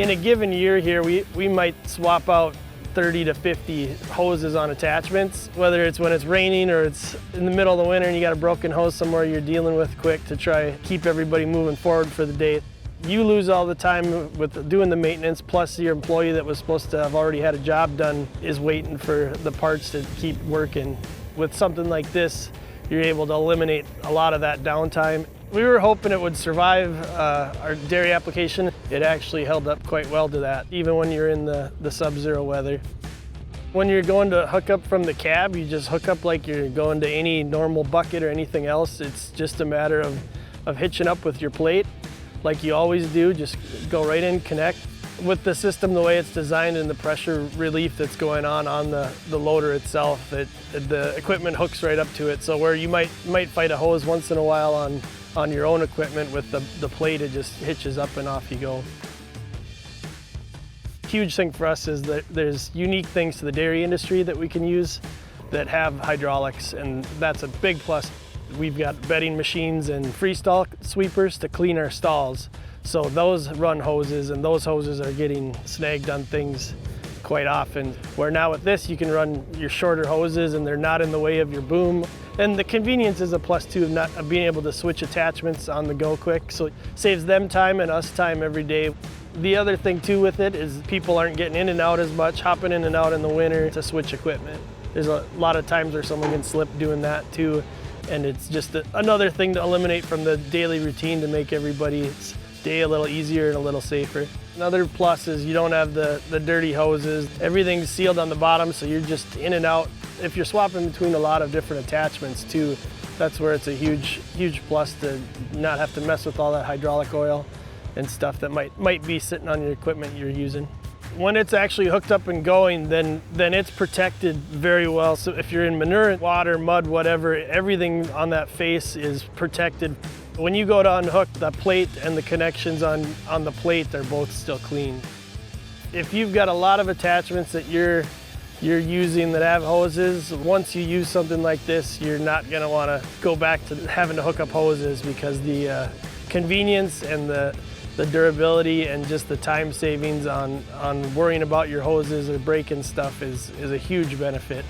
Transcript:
In a given year here, we might swap out 30 to 50 hoses on attachments, whether it's when it's raining or it's in the middle of the winter and you got a broken hose somewhere you're dealing with quick to try keep everybody moving forward for the day. You lose all the time with doing the maintenance, plus your employee that was supposed to have already had a job done is waiting for the parts to keep working. With something like this, you're able to eliminate a lot of that downtime. We were hoping it would survive our dairy application. It actually held up quite well to that, even when you're in the sub-zero weather. When you're going to hook up from the cab, you just hook up like you're going to any normal bucket or anything else. It's just a matter of hitching up with your plate like you always do. Just go right in, connect. With the system, the way it's designed and the pressure relief that's going on the loader itself, the equipment hooks right up to it. So where you might fight a hose once in a while on your own equipment, with the plate, it just hitches up and off you go. Huge thing for us is that there's unique things to the dairy industry that we can use that have hydraulics, and that's a big plus. We've got bedding machines and freestall sweepers to clean our stalls. So those run hoses, and those hoses are getting snagged on things quite often. Where now with this, you can run your shorter hoses and they're not in the way of your boom. And the convenience is a plus too of being able to switch attachments on the go quick. So it saves them time and us time every day. The other thing too with it is people aren't getting in and out as much, hopping in and out in the winter to switch equipment. There's a lot of times where someone can slip doing that too. And it's just another thing to eliminate from the daily routine to make everybody's day a little easier and a little safer. Another plus is you don't have the dirty hoses. Everything's sealed on the bottom, so you're just in and out. If you're swapping between a lot of different attachments too, that's where it's a huge plus to not have to mess with all that hydraulic oil and stuff that might be sitting on your equipment you're using. When it's actually hooked up and going, then it's protected very well. So if you're in manure, water, mud, whatever, everything on that face is protected. When you go to unhook, the plate and the connections on the plate are both still clean. If you've got a lot of attachments that you're using that have hoses, once you use something like this, you're not going to want to go back to having to hook up hoses, because the convenience and the durability and just the time savings on worrying about your hoses or breaking stuff is a huge benefit.